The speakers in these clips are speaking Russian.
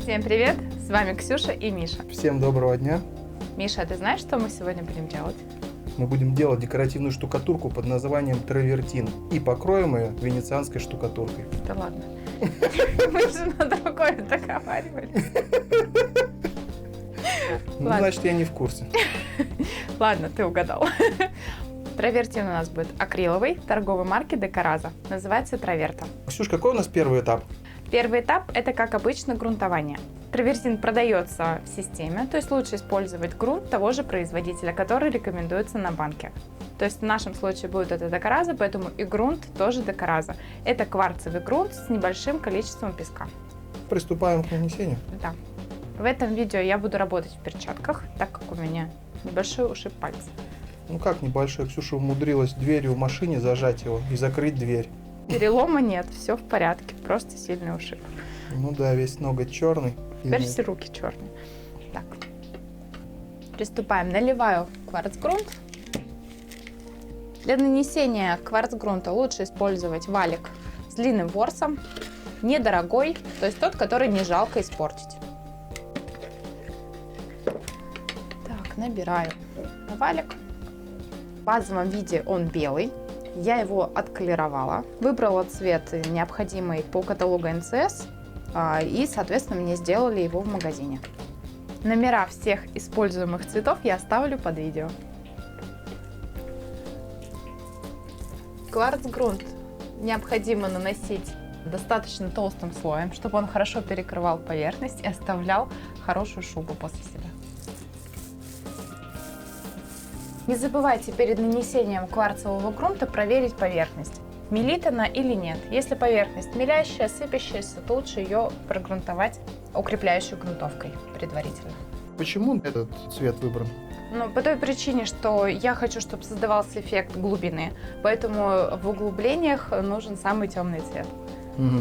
Всем привет! С вами Ксюша и Миша. Всем доброго дня! Миша, а ты знаешь, что мы сегодня будем делать? Мы будем делать декоративную штукатурку под названием травертин и покроем ее венецианской штукатуркой. Да ладно. Мы же на другое договаривались. Ну, значит, я не в курсе. Ладно, ты угадал. Травертин у нас будет акриловый, торговой марки Декораза. Называется Траверта. Ксюш, какой у нас первый этап? Первый этап – это, как обычно, грунтование. Травертин продается в системе, то есть лучше использовать грунт того же производителя, который рекомендуется на банке. То есть в нашем случае будет это Декораза, поэтому и грунт тоже Декораза. Это кварцевый грунт с небольшим количеством песка. Приступаем к нанесению. Да. В этом видео я буду работать в перчатках, так как у меня небольшой ушиб пальца. Ну как небольшой? Ксюша умудрилась дверью в машине зажать его и закрыть дверь. Перелома нет, все в порядке, просто сильный ушиб. Ну да, весь ноготь черный. Теперь все руки черные. Так. Приступаем. Наливаю кварцгрунт. Для нанесения кварцгрунта лучше использовать валик с длинным ворсом, недорогой, то есть тот, который не жалко испортить. Так, набираю на валик. В базовом виде он белый. Я его отколеровала, выбрала цвет, необходимый по каталогу НЦС, и, соответственно, мне сделали его в магазине. Номера всех используемых цветов я оставлю под видео. Кварцгрунт необходимо наносить достаточно толстым слоем, чтобы он хорошо перекрывал поверхность и оставлял хорошую шубу после себя. Не забывайте перед нанесением кварцевого грунта проверить поверхность, мелит она или нет. Если поверхность мелящая, сыпящаяся, то лучше ее прогрунтовать укрепляющей грунтовкой предварительно. Почему этот цвет выбран? Ну, по той причине, что я хочу, чтобы создавался эффект глубины, поэтому в углублениях нужен самый темный цвет.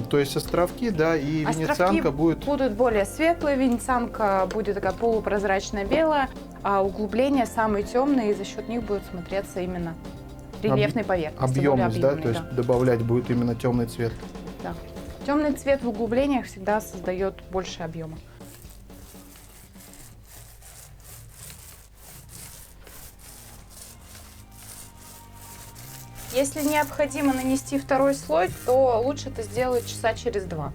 То есть островки, да, и венецианка будут более светлые, венецианка будет такая полупрозрачная белая, а углубления самые темные, и за счет них будет смотреться именно рельефной поверхности. Объемность, да, то есть добавлять будет именно темный цвет. Да. Темный цвет в углублениях всегда создает больше объема. Если необходимо нанести второй слой, то лучше это сделать часа через 2.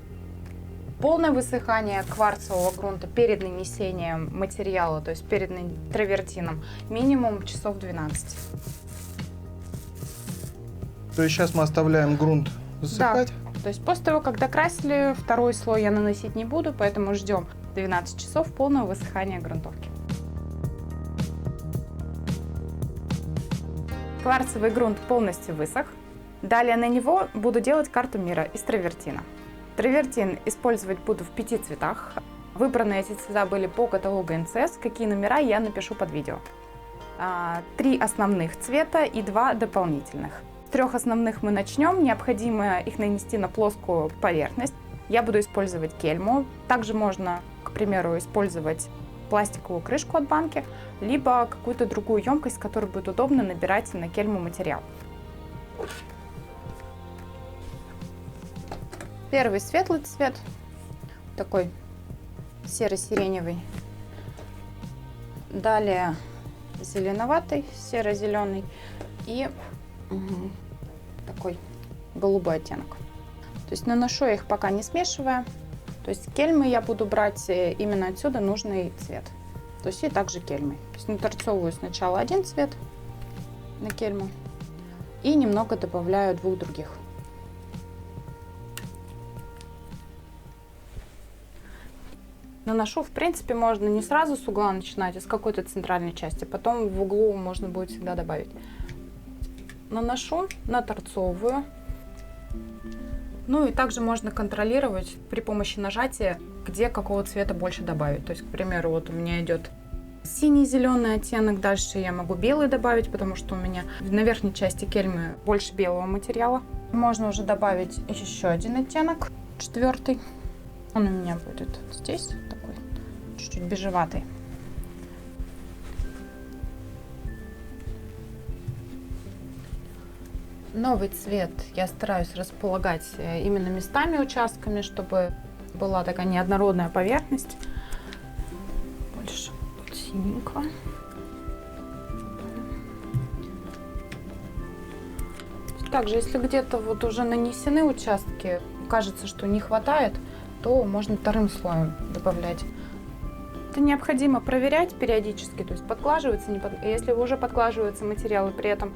Полное высыхание кварцевого грунта перед нанесением материала, то есть перед травертином, минимум часов 12. То есть сейчас мы оставляем грунт засыхать? Да, то есть после того, как докрасили, второй слой я наносить не буду, поэтому ждем 12 часов полного высыхания грунтовки. Кварцевый грунт полностью высох. Далее на него буду делать карту мира из травертина. Травертин использовать буду в 5 цветах. Выбранные эти цвета были по каталогу НЦС. Какие номера я напишу под видео. 3 основных цвета и 2 дополнительных. С 3 основных мы начнем. Необходимо их нанести на плоскую поверхность. Я буду использовать кельму. Также можно, к примеру, использовать пластиковую крышку от банки, либо какую-то другую емкость, в которой будет удобно набирать на кельму материал. Первый светлый цвет, такой серо-сиреневый. Далее зеленоватый, серо-зеленый и такой голубой оттенок. То есть наношу я их пока не смешивая. То есть кельмы я буду брать именно отсюда нужный цвет. То есть и также кельмы. То есть наторцовываю сначала один цвет на кельму и немного добавляю 2 других. Наношу, в принципе, можно не сразу с угла начинать, а с какой-то центральной части. Потом в углу можно будет всегда добавить. Наношу, наторцовываю. Ну и также можно контролировать при помощи нажатия, где какого цвета больше добавить. То есть, к примеру, вот у меня идет синий-зеленый оттенок, дальше я могу белый добавить, потому что у меня на верхней части кельмы больше белого материала. Можно уже добавить еще один оттенок, 4. Он у меня будет здесь, такой чуть-чуть бежеватый. Новый цвет я стараюсь располагать именно местами, участками, чтобы была такая неоднородная поверхность. Больше тут синенького. Также, если где-то вот уже нанесены участки, кажется, что не хватает, то можно вторым слоем добавлять. Это необходимо проверять периодически, то есть подглаживается, если уже подглаживается материал и при этом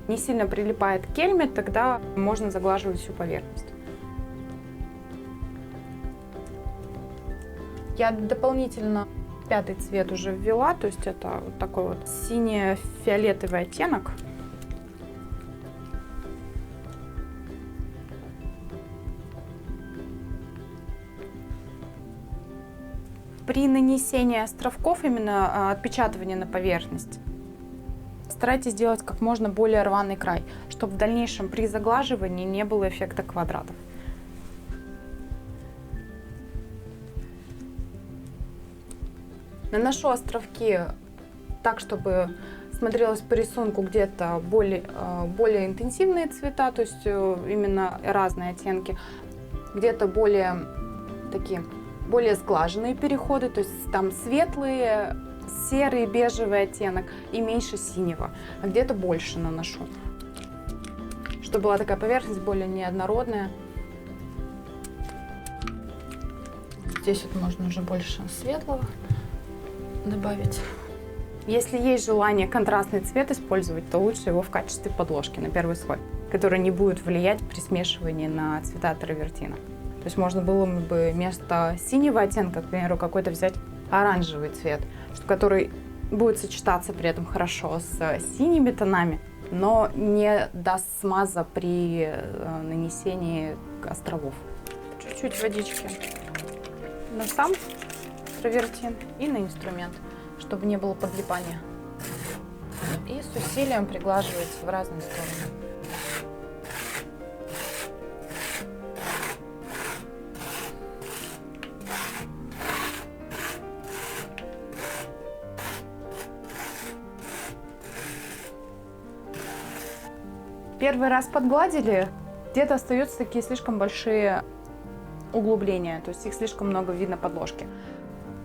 не сильно прилипает к кельме, тогда можно заглаживать всю поверхность. Я дополнительно 5-й цвет уже ввела, то есть это вот такой вот сине-фиолетовый оттенок. При нанесении островков, именно отпечатывания на поверхность, старайтесь сделать как можно более рваный край, чтобы в дальнейшем при заглаживании не было эффекта квадратов. Наношу островки так, чтобы смотрелось по рисунку где-то более интенсивные цвета, то есть именно разные оттенки, где-то более сглаженные переходы, то есть там светлые, серый, бежевый оттенок и меньше синего, а где-то больше наношу, чтобы была такая поверхность более неоднородная. Здесь вот можно уже больше светлого добавить. Если есть желание контрастный цвет использовать, то лучше его в качестве подложки на первый слой, который не будет влиять при смешивании на цвета травертина. То есть можно было бы вместо синего оттенка, к примеру, какой-то взять оранжевый цвет, который будет сочетаться при этом хорошо с синими тонами, но не даст смаза при нанесении островов. Чуть-чуть водички на сам травертин и на инструмент, чтобы не было подлипания. И с усилием приглаживать в разные стороны. Первый раз подгладили, где-то остаются такие слишком большие углубления, то есть их слишком много видно подложки.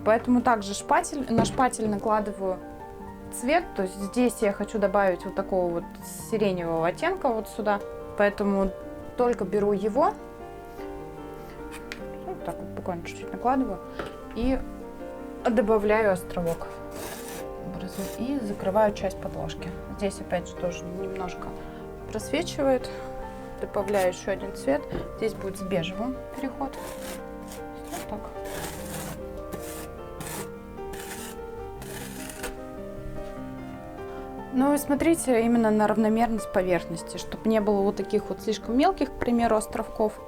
Поэтому также на шпатель накладываю цвет, то есть здесь я хочу добавить вот такого вот сиреневого оттенка вот сюда, поэтому только беру его, вот так вот буквально чуть-чуть накладываю и добавляю островок и закрываю часть подложки. Здесь опять же тоже немножко просвечивает, добавляю еще один цвет, здесь будет с бежевым переход, вот так. Ну и смотрите именно на равномерность поверхности, чтобы не было вот таких вот слишком мелких, к примеру, островков.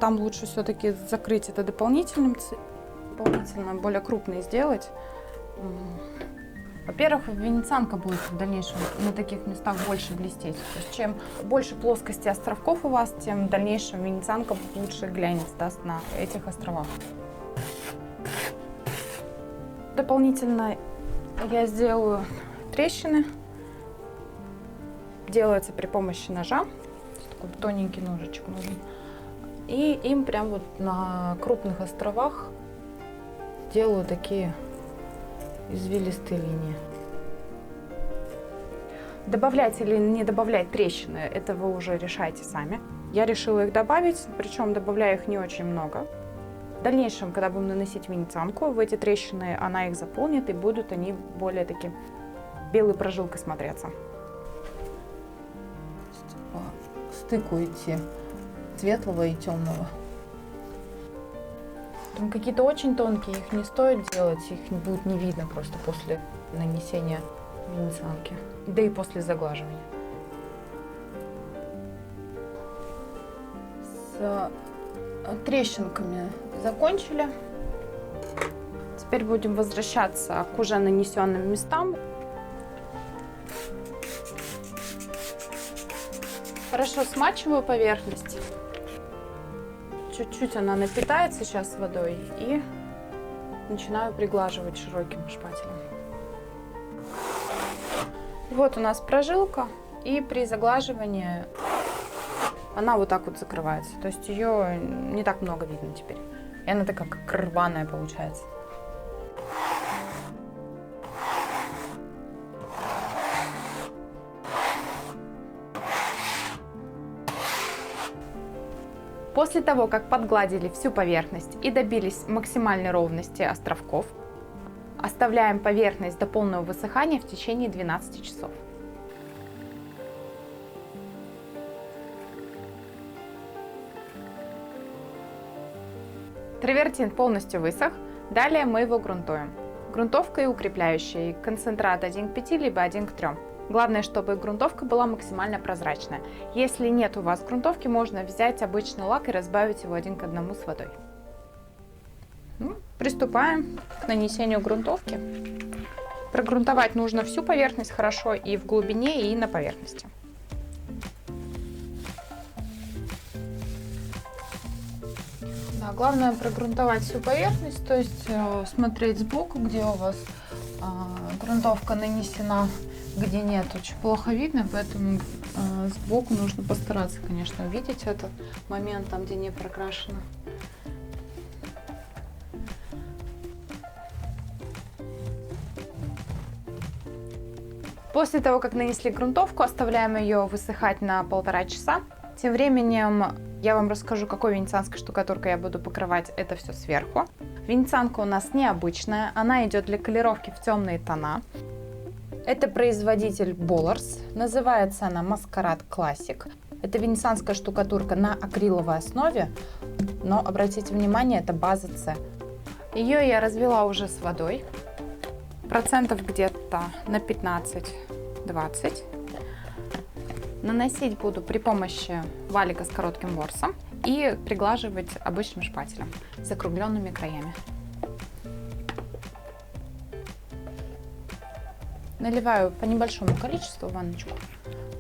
Там лучше все-таки закрыть это дополнительно более крупные сделать. Во-первых, венецианка будет в дальнейшем на таких местах больше блестеть. То есть чем больше плоскости островков у вас, тем в дальнейшем венецианка лучше глянец даст на этих островах. Дополнительно я сделаю трещины. Делается при помощи ножа. Такой тоненький ножичек нужен. И им прям вот на крупных островах делаю такие извилистые линии. Добавлять или не добавлять трещины, это вы уже решаете сами. Я решила их добавить, причем добавляю их не очень много. В дальнейшем, когда будем наносить венецианку, в эти трещины она их заполнит, и будут они более такие белой прожилкой смотреться. По стыку идти светлого и темного. Там какие-то очень тонкие, их не стоит делать, их будет не видно просто после нанесения венецианки, да и после заглаживания. С трещинками закончили. Теперь будем возвращаться к уже нанесенным местам. Хорошо смачиваю поверхность. Чуть-чуть она напитается сейчас водой и начинаю приглаживать широким шпателем. Вот у нас прожилка, и при заглаживании она вот так вот закрывается. То есть ее не так много видно теперь. И она такая как рваная получается. После того, как подгладили всю поверхность и добились максимальной ровности островков, оставляем поверхность до полного высыхания в течение 12 часов. Травертин полностью высох, далее мы его грунтуем. Грунтовка и укрепляющий, концентрат 1 к 5 либо 1 к 3. Главное, чтобы грунтовка была максимально прозрачная. Если нет у вас грунтовки, можно взять обычный лак и разбавить его 1 к 1 с водой. Приступаем к нанесению грунтовки. Прогрунтовать нужно всю поверхность хорошо и в глубине, и на поверхности. Да, главное прогрунтовать всю поверхность, то есть смотреть сбоку, где у вас грунтовка нанесена, где нет, очень плохо видно, поэтому сбоку нужно постараться, конечно, увидеть этот момент, там, где не прокрашено. После того, как нанесли грунтовку, оставляем ее высыхать на 1,5 часа. Тем временем я вам расскажу, какой венецианской штукатуркой я буду покрывать это все сверху. Венецианка у нас необычная, она идет для колировки в темные тона. Это производитель Bolars, называется она Masquerade Classic. Это венецианская штукатурка на акриловой основе, но обратите внимание, это база С. Ее я развела уже с водой, процентов где-то на 15-20. Наносить буду при помощи валика с коротким ворсом и приглаживать обычным шпателем с закругленными краями. Наливаю по небольшому количеству в ванночку,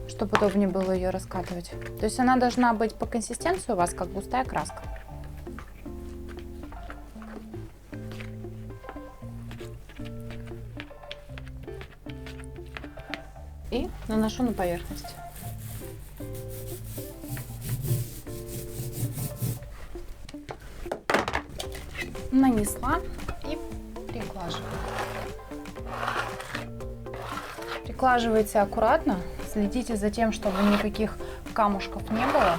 чтобы удобнее было ее раскатывать. То есть она должна быть по консистенции у вас как густая краска. И наношу на поверхность. Нанесла и приглаживаю. Приглаживайте аккуратно, следите за тем, чтобы никаких камушков не было.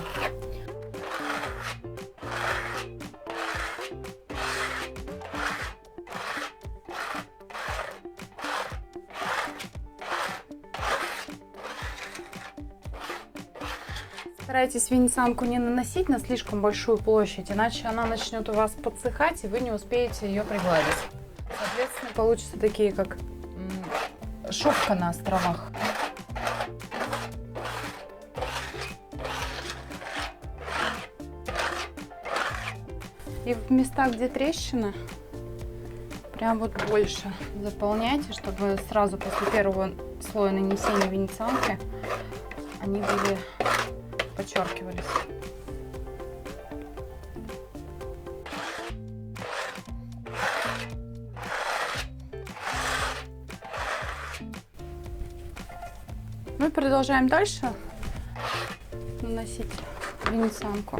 Старайтесь венецианку не наносить на слишком большую площадь, иначе она начнет у вас подсыхать, и вы не успеете ее пригладить. Соответственно, получатся такие, как шубка на островах. И в местах, где трещина, прям вот больше заполняйте, чтобы сразу после первого слоя нанесения венецианки они были подчеркивались. Мы продолжаем дальше наносить венецианку.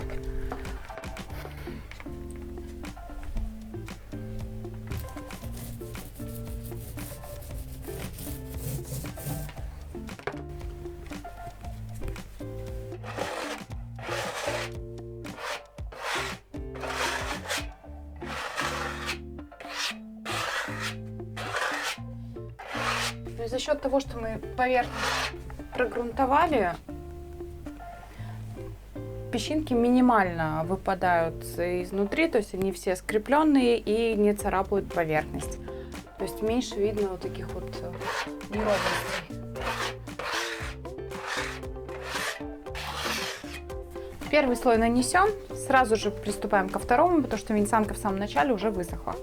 То есть за счет того, что мы поверхность прогрунтовали, песчинки минимально выпадают изнутри, то есть они все скрепленные и не царапают поверхность. То есть меньше видно вот таких вот неровностей. Первый слой нанесен, сразу же приступаем ко второму, потому что венецианка в самом начале уже высохла.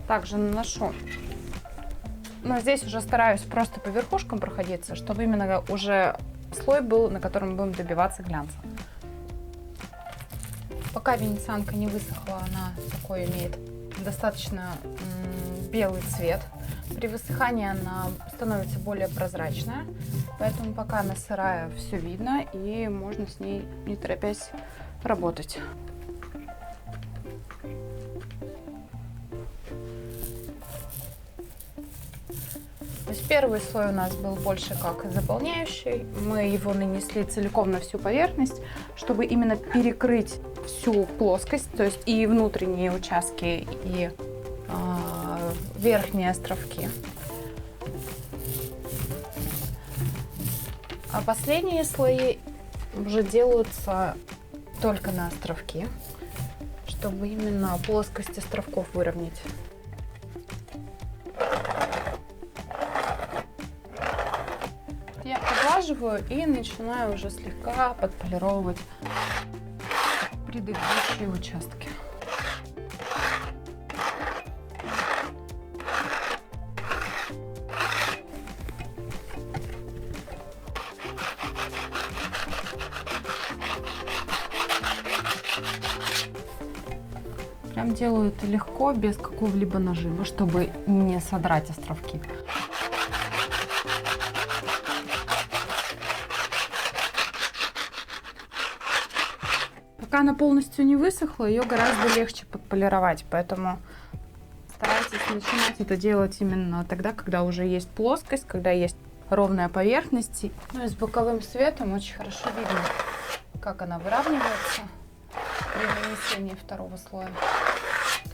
Также наношу. Но здесь уже стараюсь просто по верхушкам проходиться, чтобы именно уже слой был, на котором мы будем добиваться глянца. Пока венецианка не высохла, она такой имеет достаточно белый цвет. При высыхании она становится более прозрачная, поэтому пока она сырая, все видно и можно с ней не торопясь работать. есть первый слой у нас был больше как заполняющий. Мы его нанесли целиком на всю поверхность, чтобы именно перекрыть всю плоскость, то есть и внутренние участки, и верхние островки. А последние слои уже делаются только на островки, чтобы именно плоскость островков выровнять. Я поглаживаю и начинаю уже слегка подполировать предыдущие участки. Прям делаю это легко, без какого-либо нажима, чтобы не содрать островки. Пока она полностью не высохла, ее гораздо легче подполировать, поэтому старайтесь начинать это делать именно тогда, когда уже есть плоскость, когда есть ровная поверхность. Ну и с боковым светом очень хорошо видно, как она выравнивается при нанесении второго слоя.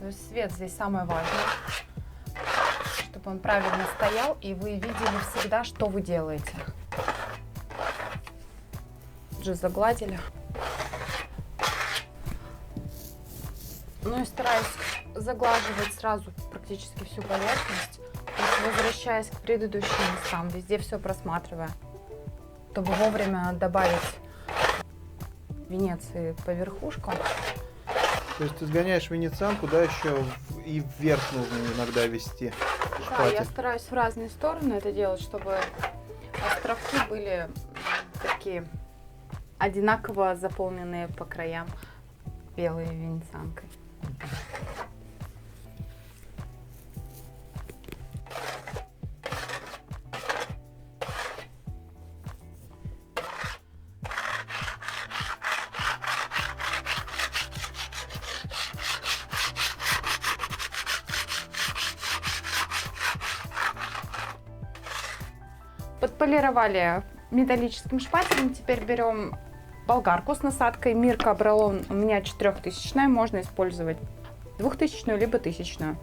То есть свет здесь самое важное, чтобы он правильно стоял и вы видели всегда, что вы делаете. Уже загладили. Ну и стараюсь заглаживать сразу практически всю поверхность, то есть возвращаясь к предыдущим местам, везде все просматривая, чтобы вовремя добавить венеции по верхушкам. То есть ты сгоняешь венецианку, да, еще и вверх нужно иногда вести Да, шпатель. я стараюсь в разные стороны это делать, чтобы островки были такие одинаково заполненные по краям белой венецианкой. Подполировали металлическим шпателем. Теперь берем болгарку с насадкой Мирка Обралон. У меня 4000-я, можно использовать 2000-ю либо 1000-ю.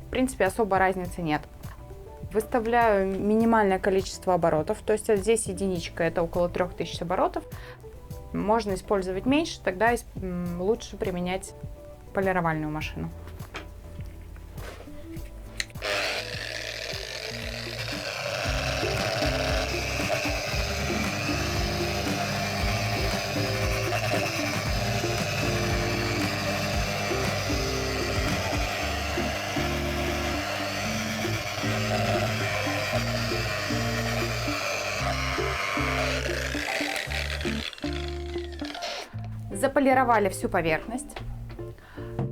В принципе, особо разницы нет. Выставляю минимальное количество оборотов, то есть здесь единичка, это около 3000 оборотов. Можно использовать меньше, тогда лучше применять полировальную машину. Заполировали всю поверхность.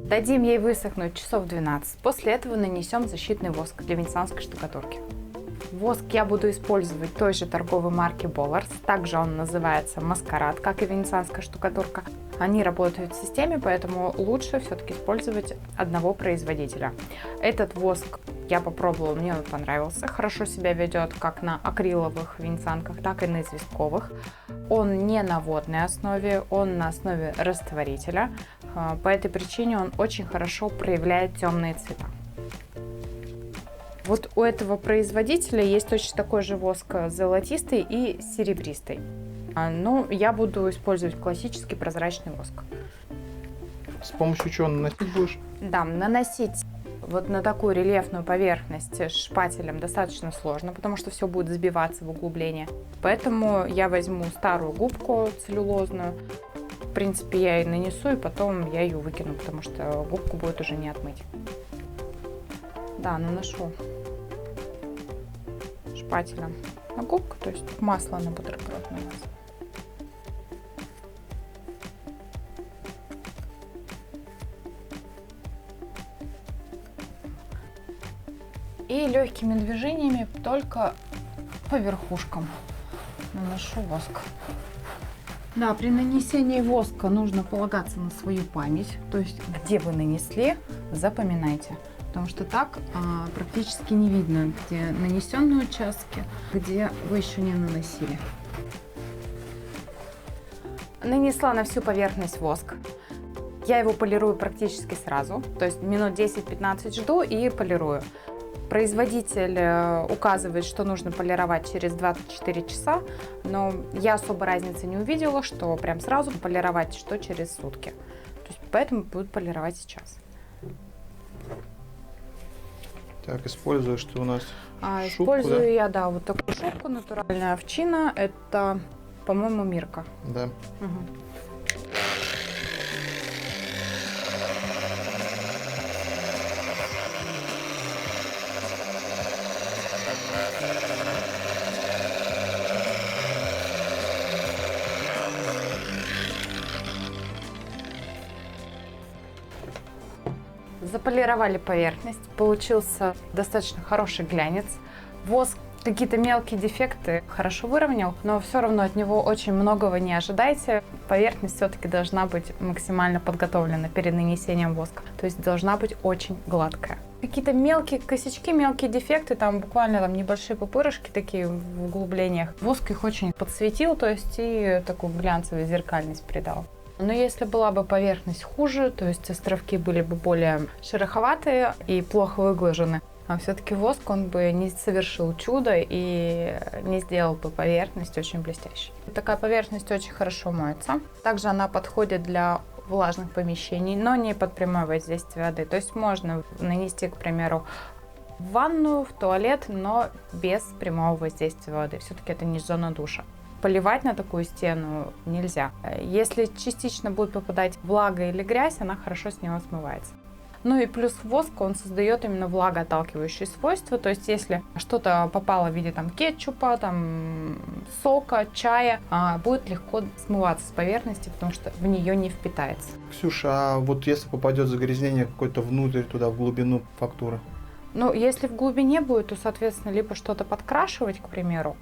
Дадим ей высохнуть часов 12. После этого нанесем защитный воск для венецианской штукатурки. Воск я буду использовать той же торговой марки Bollards. Также он называется Маскарад, как и венецианская штукатурка. Они работают в системе, поэтому лучше все-таки использовать одного производителя. Этот воск я попробовала, мне он понравился. Хорошо себя ведет как на акриловых венецианках, так и на известковых. Он не на водной основе, он на основе растворителя. По этой причине он очень хорошо проявляет темные цвета. Вот у этого производителя есть точно такой же воск золотистый и серебристый. Но я буду использовать классический прозрачный воск. С помощью чего наносить будешь? Да, наносить вот на такую рельефную поверхность шпателем достаточно сложно, потому что все будет сбиваться в углубление. Поэтому я возьму старую губку целлюлозную. В принципе, я и нанесу, и потом я ее выкину, потому что губку будет уже не отмыть. Да, наношу шпателем на губку, то есть масло на бутерброд на масло. И легкими движениями только по верхушкам наношу воск. Да, при нанесении воска нужно полагаться на свою память, то есть где вы нанесли, запоминайте. Потому что так практически не видно, где нанесенные участки, где вы еще не наносили. Нанесла на всю поверхность воск. Я его полирую практически сразу, то есть минут 10-15 жду и полирую. Производитель указывает, что нужно полировать через 24 часа, но я особо разницы не увидела, что прям сразу полировать, что через сутки. То есть поэтому буду полировать сейчас. Так, использую, что у нас шубку, Использую да? я, да, вот такую шубку, натуральная овчина. Это, по-моему, Мирка. Да. Угу. Заполировали поверхность, получился достаточно хороший глянец. Воск какие-то мелкие дефекты хорошо выровнял, но все равно от него очень многого не ожидайте. Поверхность все-таки должна быть максимально подготовлена перед нанесением воска, то есть должна быть очень гладкая. Какие-то мелкие косячки, мелкие дефекты, там буквально там небольшие пупырышки такие в углублениях. Воск их очень подсветил, то есть и такую глянцевую зеркальность придал. Но если была бы поверхность хуже, то есть островки были бы более шероховатые и плохо выглажены, а все-таки воск, он бы не совершил чудо и не сделал бы поверхность очень блестящей. Такая поверхность очень хорошо моется. Также она подходит для влажных помещений, но не под прямое воздействие воды. То есть можно нанести, к примеру, в ванную, в туалет, но без прямого воздействия воды. Все-таки это не зона душа. Поливать на такую стену нельзя. Если частично будет попадать влага или грязь, она хорошо с него смывается. Ну и плюс воск, он создает именно влагоотталкивающие свойства. То есть если что-то попало в виде там кетчупа, там сока, чая, будет легко смываться с поверхности, потому что в нее не впитается. Ксюша, а вот если попадет загрязнение какое-то внутрь, туда, в глубину фактуры? Ну, если в глубине будет, то, соответственно, либо что-то подкрашивать, к примеру,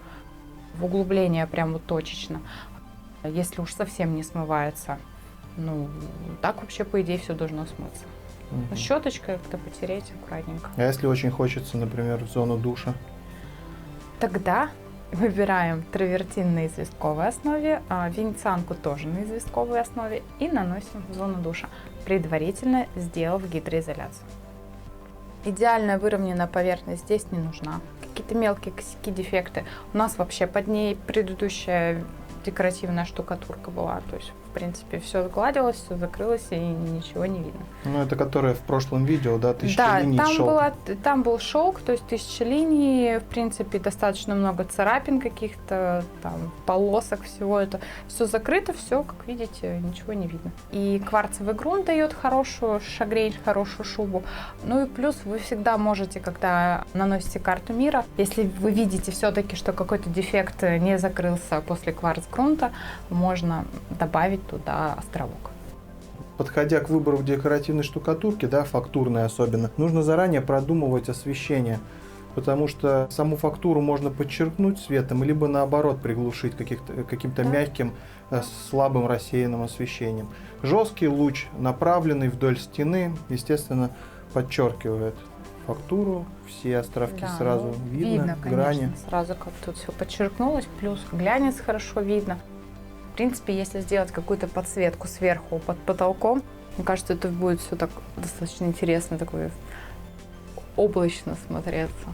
в углубление прям вот точечно, если уж совсем не смывается. Ну, так вообще, по идее, все должно смыться. Угу. Щеточкой как-то потереть аккуратненько. А если очень хочется, например, в зону душа? Тогда выбираем травертин на известковой основе, венецианку тоже на известковой основе и наносим в зону душа, предварительно сделав гидроизоляцию. Идеально выровненная поверхность здесь не нужна. Какие-то мелкие косяки, дефекты. У нас вообще под ней предыдущая декоративная штукатурка была. То есть, в принципе, все сгладилось, все закрылось и ничего не видно. Ну, это которое в прошлом видео, да, 1000 линий шелка. Там был шелк, то есть 1000 линий, в принципе, достаточно много царапин каких-то, там, полосок, всего это. Все закрыто, все, как видите, ничего не видно. И кварцевый грунт дает хорошую шагрень, хорошую шубу. Ну и плюс вы всегда можете, когда наносите карту мира, если вы видите все-таки, что какой-то дефект не закрылся после кварц-грунта, можно добавить туда островок. Подходя к выбору декоративной штукатурки, да, фактурной особенно, нужно заранее продумывать освещение, потому что саму фактуру можно подчеркнуть светом, либо наоборот приглушить каким-то мягким, слабым рассеянным освещением. Жесткий луч, направленный вдоль стены, естественно, подчеркивает фактуру, все островки сразу видно, грани. Конечно, сразу как тут все подчеркнулось, плюс глянец хорошо видно. В принципе, если сделать какую-то подсветку сверху под потолком, мне кажется, это будет все так достаточно интересно, такое облачно смотреться.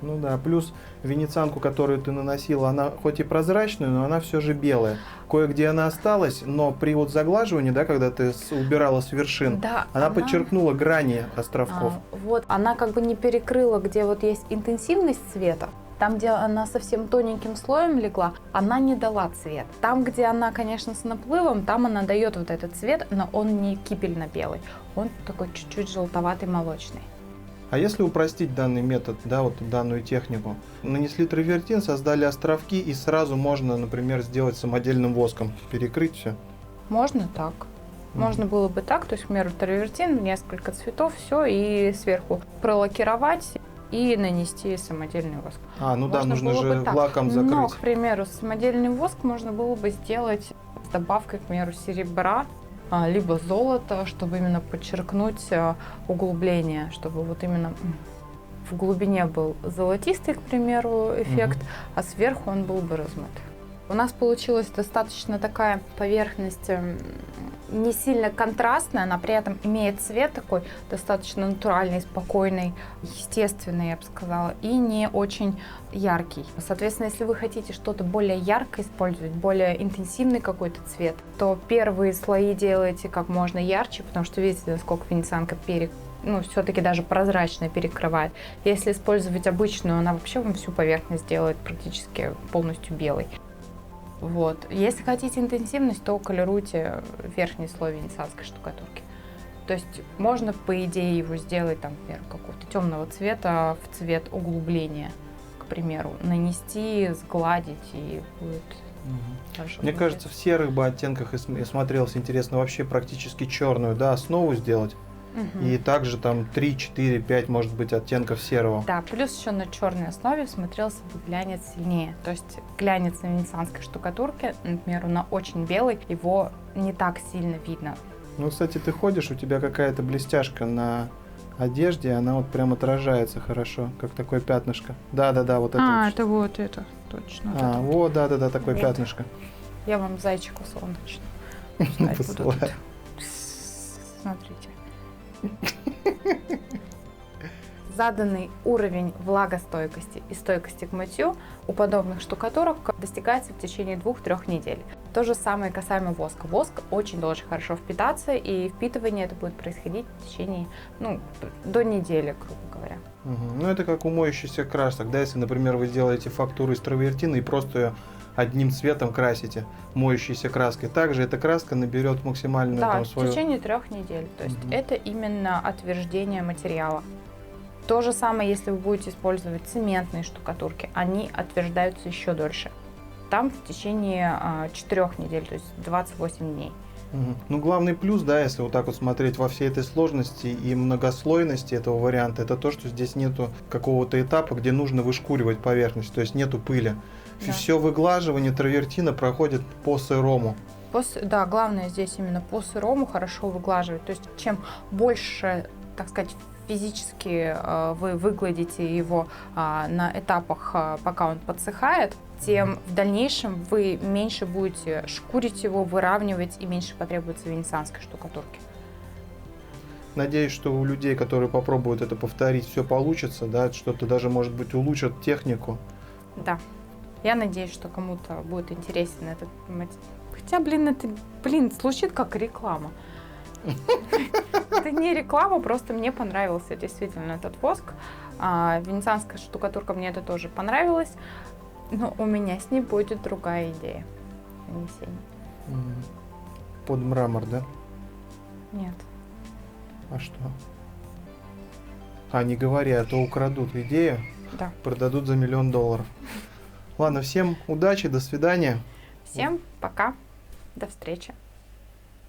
Ну да, плюс венецианку, которую ты наносила, она хоть и прозрачная, но она все же белая. Кое-где она осталась, но при вот заглаживании, да, когда ты убирала с вершин, да, она подчеркнула грани островков. Вот, она как бы не перекрыла, где вот есть интенсивность цвета. Там, где она совсем тоненьким слоем легла, она не дала цвет. Там, где она, конечно, с наплывом, там она дает вот этот цвет, но он не кипельно-белый. Он такой чуть-чуть желтоватый, молочный. А если упростить данный метод, да, вот данную технику, нанесли травертин, создали островки и сразу можно, например, сделать самодельным воском, перекрыть все? Можно так. Можно было бы так, то есть, к примеру, травертин, несколько цветов, все, и сверху пролакировать и нанести самодельный воск. Ну да, нужно же лаком закрыть. Но, к примеру, самодельный воск можно было бы сделать с добавкой, к примеру, серебра либо золото, чтобы именно подчеркнуть углубление, чтобы вот именно в глубине был золотистый, к примеру, эффект, а сверху он был бы размыт. У нас получилась достаточно такая поверхность не сильно контрастная, она при этом имеет цвет такой достаточно натуральный, спокойный, естественный, я бы сказала, и не очень яркий. Соответственно, если вы хотите что-то более яркое использовать, более интенсивный какой-то цвет, то первые слои делайте как можно ярче, потому что видите, насколько венецианка все-таки даже прозрачно перекрывает. Если использовать обычную, она вообще вам всю поверхность делает практически полностью белой. Вот. Если хотите интенсивность, то колируйте верхний слой венецианской штукатурки. То есть можно, по идее, его сделать, там, например, какого-то темного цвета в цвет углубления, к примеру, нанести, сгладить, и будет Мне кажется, в серых бы оттенках и смотрелось интересно вообще практически черную, да, основу сделать. И также там 3, 4, 5, может быть, оттенков серого. Да, плюс еще на черной основе смотрелся бы глянец сильнее. То есть глянец на венецианской штукатурке, например, на очень белый, его не так сильно видно. Ну, кстати, ты ходишь, у тебя какая-то блестяшка на одежде, она вот прям отражается хорошо, как такое пятнышко. Да-да-да, вот это. Это вот это, точно. Вот, да-да-да, такое Вот. пятнышко. Я вам зайчику солнечную пускать буду тут. Смотрите. Заданный уровень влагостойкости и стойкости к мытью у подобных штукатурок достигается в течение 2-3 недель. То же самое касаемо воска. Воск очень должен хорошо впитаться, и впитывание это будет происходить в течение, до недели, грубо говоря. Ну, это как у моющихся красок, да, если, например, вы сделаете фактуру из травертины и просто ее одним цветом красите моющейся краской. Также эта краска наберет максимальную Да, свою... в течение 3 недель. То есть это именно отверждение материала. То же самое, если вы будете использовать цементные штукатурки, они отверждаются еще дольше. Там в течение 4 недель, то есть 28 дней. Ну, главный плюс, да, если вот так вот смотреть во всей этой сложности и многослойности этого варианта, это то, что здесь нету какого-то этапа, где нужно вышкуривать поверхность, то есть нету пыли. Да. Все выглаживание травертина проходит по сырому. Да, главное здесь именно по сырому хорошо выглаживать. То есть чем больше, так сказать, физически вы выгладите его на этапах, пока он подсыхает, тем в дальнейшем вы меньше будете шкурить его, выравнивать, и меньше потребуется венецианской штукатурки. Надеюсь, что у людей, которые попробуют это повторить, все получится, да, что-то даже, может быть, улучшат технику. Да. Я надеюсь, что кому-то будет интересен этот материал. Хотя, это звучит как реклама. Это не реклама, просто мне понравился действительно этот воск. Венецианская штукатурка, мне это тоже понравилось. Но у меня с ней будет другая идея нанесения. Под мрамор, да? Нет. А что? Не говори, а то украдут идею, Да. продадут за $1 000 000. Ладно, всем удачи, до свидания. Всем пока. До встречи.